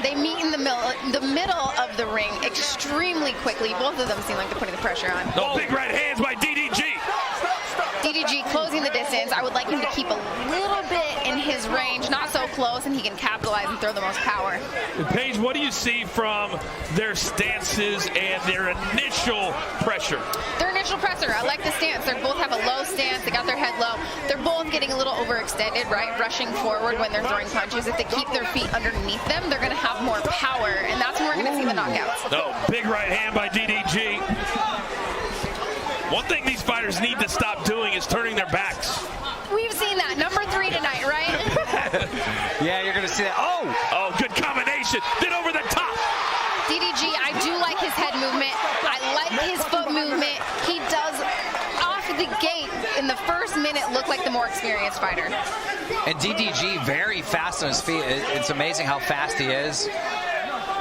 They meet in the middle of the ring extremely quickly. Both of them seem like they're putting the pressure on. Oh, big right hands by DDG. DDG closing the distance. I would like him to keep a little bit in his range, not so close, and he can capitalize and throw the most power. Paige, what do you see from their stances and their initial pressure? Their initial pressure, I like the stance. They both have a low stance. They got their head low. They're both getting a little overextended, right? Rushing forward when they're throwing punches. If they keep their feet underneath them, they're going to have more power, and that's when we're going to see the knockouts. No, big right hand by DDG. One thing these fighters need to stop doing is turning their backs. We've seen that. Number 3 tonight, right? Yeah, you're going to see that. Oh, good combination. Then over the top. DDG, I do like his head movement. I like his foot movement. He does, off the gate, in the first minute, look like the more experienced fighter. And DDG very fast on his feet. It's amazing how fast he is.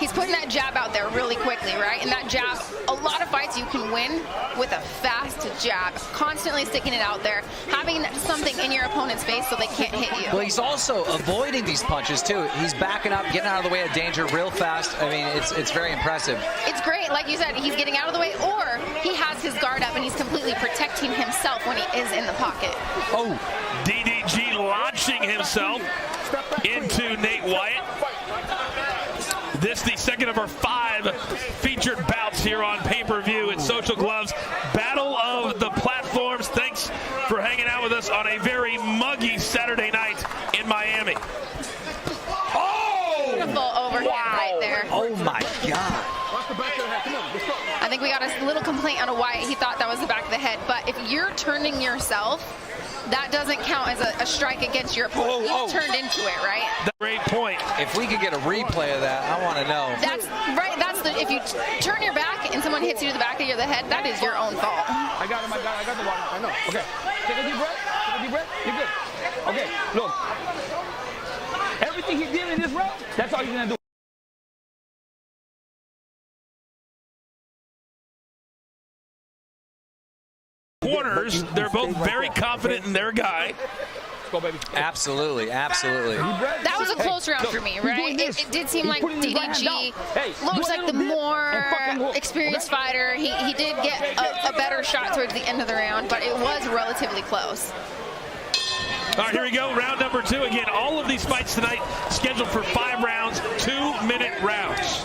He's putting that jab out there really quickly, right? And that jab, a lot of fights you can win with a fast jab, constantly sticking it out there, having something in your opponent's face so they can't hit you. Well, he's also avoiding these punches, too. He's backing up, getting out of the way of danger real fast. I mean, it's very impressive. It's great. Like you said, he's getting out of the way, or he has his guard up and he's completely protecting himself when he is in the pocket. Oh, DDG launching himself into Nate Wyatt. This the second of our 5 featured bouts here on pay-per-view at Social Gloves. Battle of the Platforms. Thanks for hanging out with us on a very muggy Saturday night in Miami. Oh! Beautiful overhand right there. Oh my God. I think we got a little complaint out of Wyatt. He thought that was the back of the head. But if you're turning yourself, that doesn't count as a strike against your opponent. He's turned into it, right? Great point. If we could get a replay of that, I want to know. That's right. That's the. If you turn your back and someone hits you to the back of the head, that is your own fault. I got him. I got the water. I know. Okay. Take a deep breath. Take a deep breath. You're good. Okay. Look. Everything he did in this round, that's all he's gonna do. Corners, they're both very confident in their guy. Go, baby. Absolutely, absolutely. That was a close round for me, right? It did seem like DDG looks like the more experienced fighter. He did get a better shot towards the end of the round, but it was relatively close. All right, here we go. Round number 2. Again, all of these fights tonight scheduled for 5 rounds, 2-minute rounds.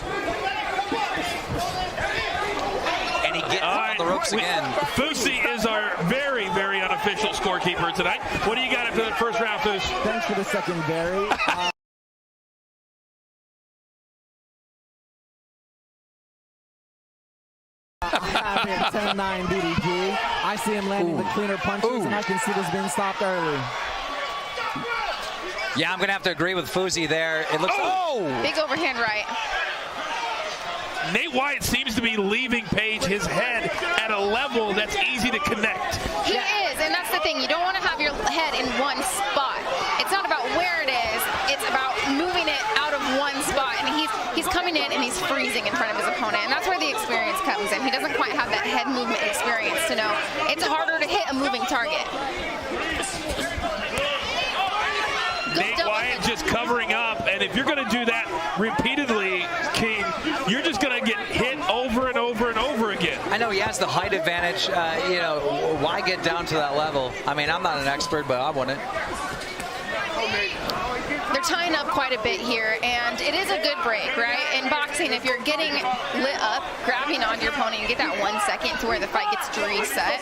And he gets on the ropes again. Fusi is our very, very unofficial scorekeeper tonight. What do you got after that first round, Fus? Thanks for the second, Barry. I have it 10-9 DDG. I see him landing the cleaner punches, and I can see this being stopped early. Yeah, I'm going to have to agree with Fusi there. It looks... Big overhand right. Nate Wyatt seems to be leaving Paige his head at a level that's easy to connect. He is, and that's the thing. You don't want to have your head in one spot. It's not about where it is. It's about moving it out of one spot. And he's coming in and he's freezing in front of his opponent. And that's where the experience comes in. He doesn't quite have that head movement experience to know it's harder to hit a moving target. Nate Wyatt just covering up, and if you're going to do that repeatedly, King, you're just going to get hit over and over and over again. I know he has the height advantage. You know, why get down to that level? I mean, I'm not an expert, but I wouldn't. They're tying up quite a bit here, and it is a good break, right? In boxing, if you're getting lit up, grabbing onto your opponent, you get that 1 second to where the fight gets to reset.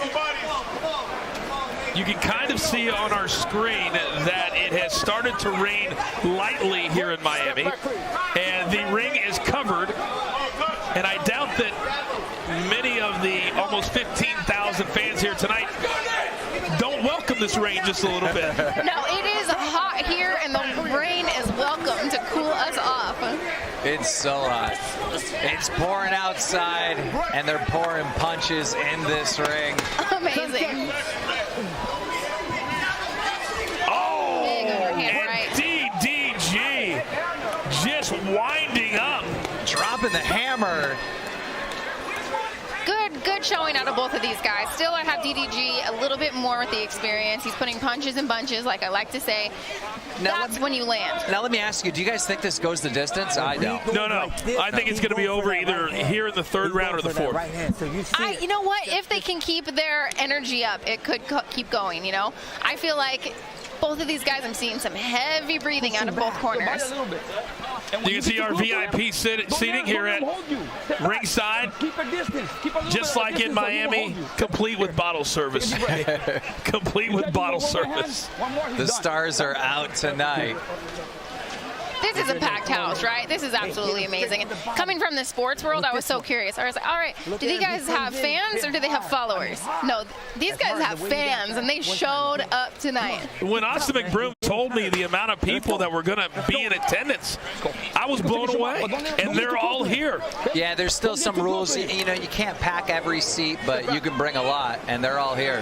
You can kind of see on our screen that it has started to rain lightly here in Miami, and the ring is covered, and I doubt that many of the almost 15,000 fans here tonight don't welcome this rain just a little bit. No, it is hot here, and the rain is welcome to cool us off. It's so hot. It's pouring outside, and they're pouring punches in this ring. Amazing. Big overhand right. DDG just winding up. Dropping the hammer. Good good showing out of both of these guys. Still, I have DDG a little bit more with the experience. He's putting punches and bunches, like I like to say. That's when you land. Now let me ask you, do you guys think this goes the distance? I don't. No. I think it's going to be over either here in the third round or the fourth. You know what? If they can keep their energy up, it could keep going, you know? I feel like both of these guys, I'm seeing some heavy breathing out of both corners. You can see our VIP seating here at ringside, just like in Miami, complete with bottle service. Complete with bottle service. The stars are out tonight. This is a packed house, right? This is absolutely amazing. And coming from the sports world, I was so curious. I was like, all right, do these guys have fans or do they have followers? No, these guys have fans, and they showed up tonight. When Austin McBroom told me the amount of people that were going to be in attendance, I was blown away, and they're all here. Yeah, there's still some rules. You know, you can't pack every seat, but you can bring a lot, and they're all here.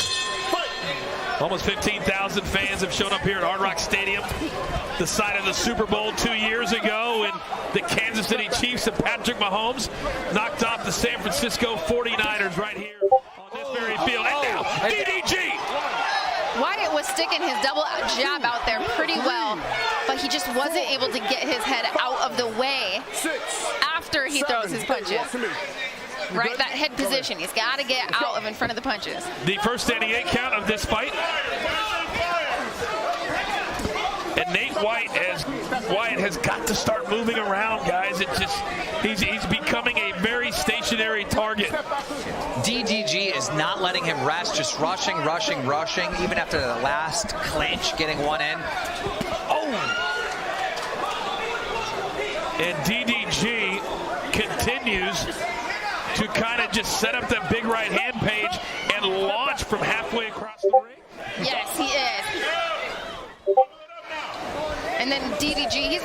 Almost 15,000 fans have shown up here at Hard Rock Stadium, the site of the Super Bowl 2 years ago, when the Kansas City Chiefs and Patrick Mahomes knocked off the San Francisco 49ers right here on this very field. And now, DDG! Wyatt was sticking his double jab out there pretty well, but he just wasn't able to get his head out of the way after he throws his punches. Right, that head position. He's got to get out of in front of the punches. The first standing 8 count of this fight. And Wyatt has got to start moving around, guys. He's becoming a very stationary target. DDG is not letting him rest, just rushing, even after the last clinch, getting one in. Oh! And DDG continues to kind of just set up that big right hand page and launch from halfway across the ring. Yes, he is. And then DDG,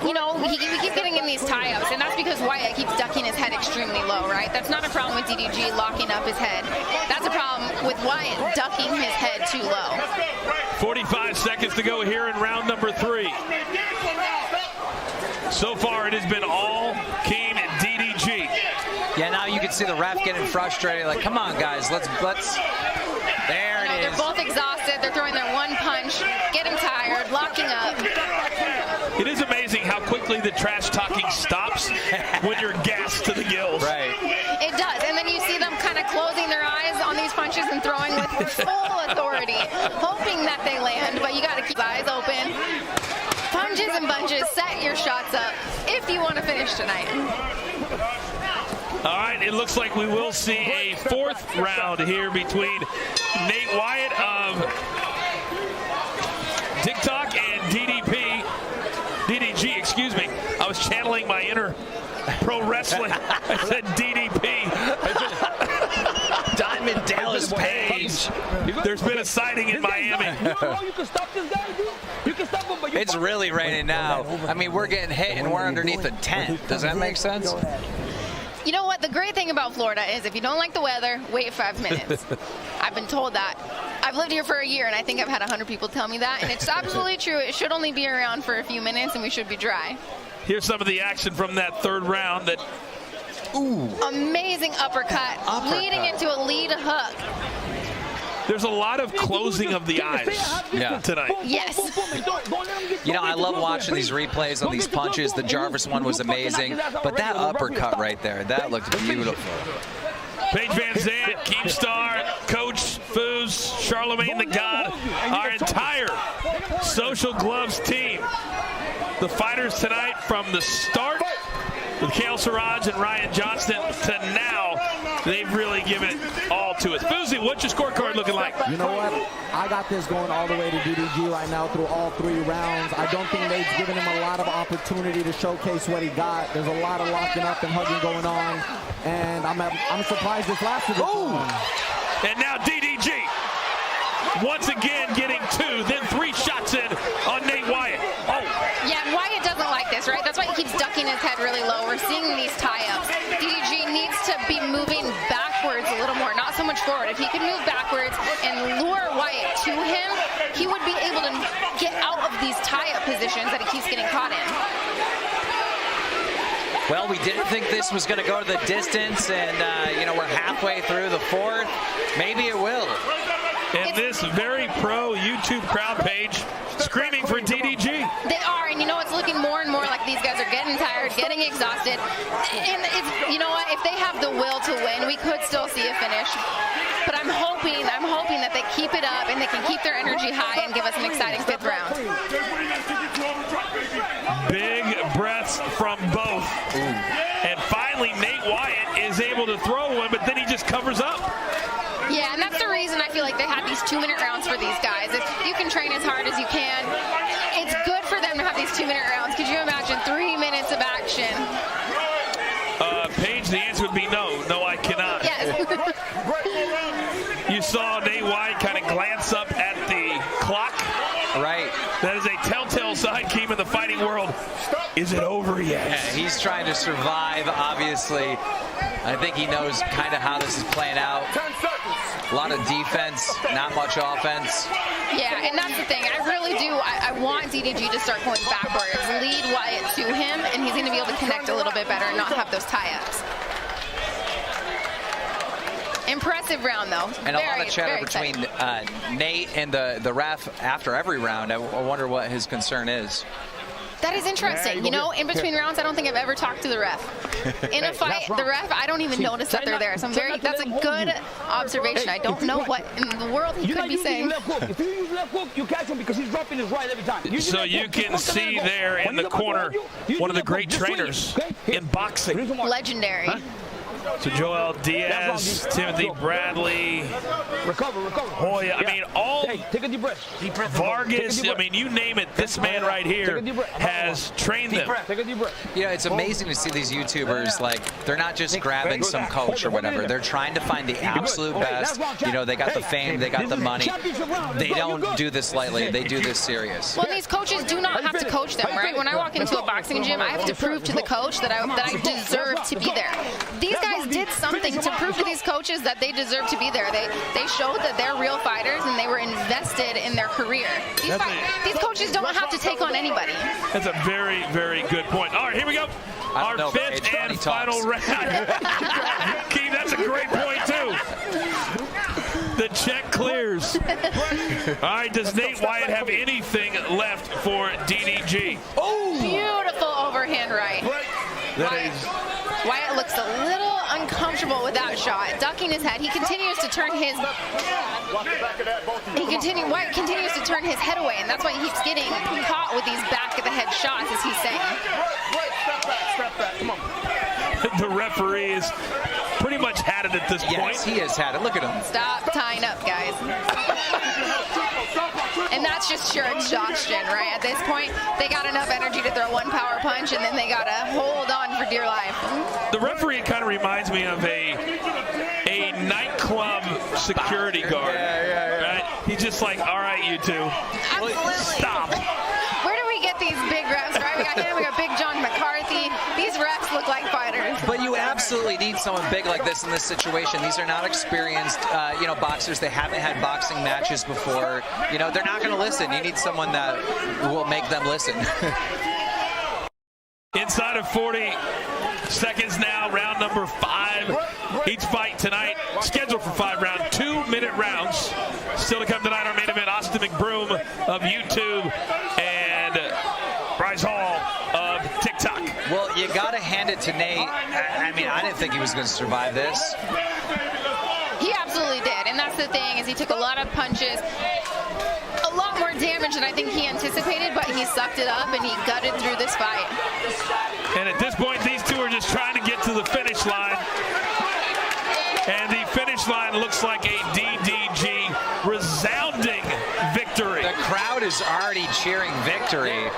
we keep getting in these tie-ups, and that's because Wyatt keeps ducking his head extremely low, right? That's not a problem with DDG locking up his head. That's a problem with Wyatt ducking his head too low. 45 seconds to go here in round number 3. So far, it has been all Keen and DDG. Yeah, now you can see the ref getting frustrated. Like, come on, guys, let's. There it is. They're both exhausted. They're throwing their one punch, getting tired, locking up. It is amazing how quickly the trash talking stops when you're gassed to the gills. Right. It does, and then you see them kind of closing their eyes on these punches and throwing with full authority, hoping that they land. But you got to keep eyes open. Punches and bunches. Set your shots up if you want to finish tonight. All right, it looks like we will see a 4th round here between Nate Wyatt of TikTok and DDG, excuse me. I was channeling my inner pro wrestling. I said DDP. Diamond Dallas Page. There's been a sighting in Miami. It's really raining now. I mean, we're getting hit and we're underneath a tent. Does that make sense? You know what? The great thing about Florida is if you don't like the weather, wait 5 minutes. I've been told that. I've lived here for a year, and I think I've had 100 people tell me that, and it's absolutely true. It should only be around for a few minutes, and we should be dry. Here's some of the action from that 3rd round. Amazing uppercut, leading into a lead hook. There's a lot of closing of the eyes tonight. Yes. You know, I love watching these replays on these punches. The Jarvis one was amazing, but that uppercut right there, that looked beautiful. Paige Van Zandt, Keemstar, Coach Foos, Charlemagne the God, our entire Social Gloves team. The fighters tonight from the start with Kale Siraj and Ryan Johnston to now, they've really given it all to us. Foosy, what's your scorecard looking like? You know what? I got this going all the way to DDG right now through all 3 rounds. I don't think they've given him a lot of opportunity to showcase what he got. There's a lot of locking up and hugging going on, and I'm surprised this lasted this long. And now DDG once again getting 2, then 3 shots in on Nate Wyatt. Yeah, Wyatt doesn't like this, right? That's why he keeps ducking his head really low. We're seeing these tie-ups. DDG needs to be moving backwards a little more, not so much forward. If he could move backwards and lure Wyatt to him, he would be able to get out of these tie-up positions that he keeps getting caught in. Well, we didn't think this was going to go to the distance, and, you know, we're halfway through the fourth. Maybe it will. And this very pro YouTube crowd page screaming for DDG. They are, and you know, it's looking more and more like these guys are getting tired, getting exhausted. And it's, you know what, if they have the will to win, we could still see a finish. But I'm hoping that they keep it up and they can keep their energy high and give us an exciting 5th round. Big breaths from both. And finally, Nate Wyatt is able to throw one, but then he just covers up. Yeah, and that's the reason I feel like they have these 2-minute rounds for these guys. If you can train as hard as you can, it's good for them to have these 2-minute rounds. Could you imagine 3 minutes of action? Paige, the answer would be no. No, I cannot. Yes. You saw Nate Wyatt kind of glance up at the clock. Right. That is a telltale sign, Keem, in the fighting world. Is it over yet? Yeah, he's trying to survive, obviously. I think he knows kind of how this is playing out. A lot of defense, not much offense. Yeah, and that's the thing. I really do. I want DDG to start going backwards, lead Wyatt to him, and he's going to be able to connect a little bit better and not have those tie-ups. Impressive round, though. And a lot of chatter between Nate and the ref after every round. I wonder what his concern is. That is interesting. You know, in between rounds, I don't think I've ever talked to the ref. In a fight, the ref, I don't even notice that they're there. So that's a good observation. I don't know what in the world he could be saying. If you use left hook, you catch him because he's dropping his right every time. So you can see there in the corner one of the great trainers in boxing. Legendary. So Joel Diaz, Timothy Bradley, Hoya, I mean, all take a deep breath. Vargas, I mean, you name it, this man right here has trained them. Take a deep breath. Yeah, it's amazing to see these YouTubers, like, they're not just grabbing some coach or whatever. They're trying to find the absolute best. You know, they got the fame, they got the money. They don't do this lightly. They do this serious. Well, these coaches do not have to coach them, right? When I walk into a boxing gym, I have to prove to the coach that I deserve to be there. These guys did something to prove to these coaches that they deserve to be there. They showed that they're real fighters and they were invested in their career. These coaches don't have to take on anybody. That's a very, very good point. All right, here we go. Our 5th and final round. Keith, that's a great point, too. The check clears. All right, does Nate Wyatt have anything left for DDG? Oh! Beautiful overhand right. Wyatt looks a little uncomfortable with that shot, ducking his head. He continues to turn his. Wyatt continues to turn his head away, and that's why he keeps getting caught with these back of the head shots, as he's saying. Step back. Come on. The referee is pretty much had it at this point. Yes, he has had it. Look at him. Stop tying up, guys. And that's just sheer exhaustion, right? At this point, they got enough energy to throw one power punch, and then they got to hold on for dear life. The referee kind of reminds me of a nightclub security guard. Right? He's just like, all right, you two. Absolutely. Stop. Where do we get these big refs, right? We got him, we got Big John McCarthy. These refs look like fighters. But you absolutely need someone big like this in this situation. These are not experienced, you know, boxers. They haven't had boxing matches before. You know, they're not going to listen. You need someone that will make them listen. Inside of 40 seconds now, round number 5. Each fight tonight scheduled for 5 rounds, 2-minute rounds. Still to come tonight, our main event, Austin McBroom of YouTube and Bryce Hall of TikTok. Well, you got to hand it to Nate. I mean, I didn't think he was going to survive this. He absolutely did, and that's the thing, is he took a lot of punches, a lot more damage than I think he anticipated, but he sucked it up and he gutted through this fight. And at this point, these two are just trying to get to the finish line. And the finish line looks like a DDG resounding victory. The crowd is already cheering victory.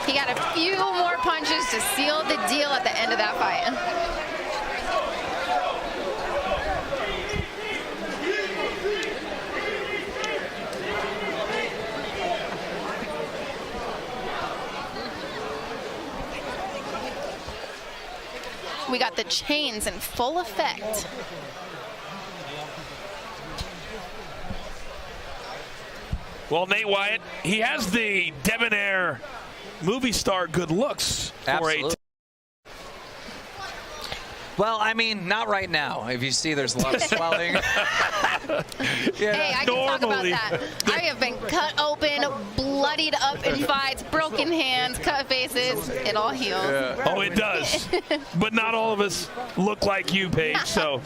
He got a few more punches to seal the deal at the end of that fight. We got the chains in full effect. Well, Nate Wyatt, he has the debonair movie star good looks for Absolutely. Well, I mean, not right now. If you see, there's a lot of swelling. Hey, I can talk about that. I have been cut open, bloodied up in fights, broken hands, cut faces. It all heals. Oh, it does. But not all of us look like you, Paige, so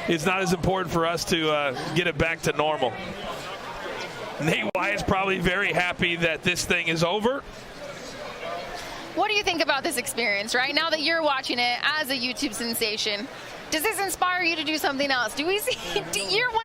it's not as important for us to get it back to normal. Nate Wyatt's probably very happy that this thing is over. What do you think about this experience, right? Now that you're watching it as a YouTube sensation, does this inspire you to do something else? Do we see, you're one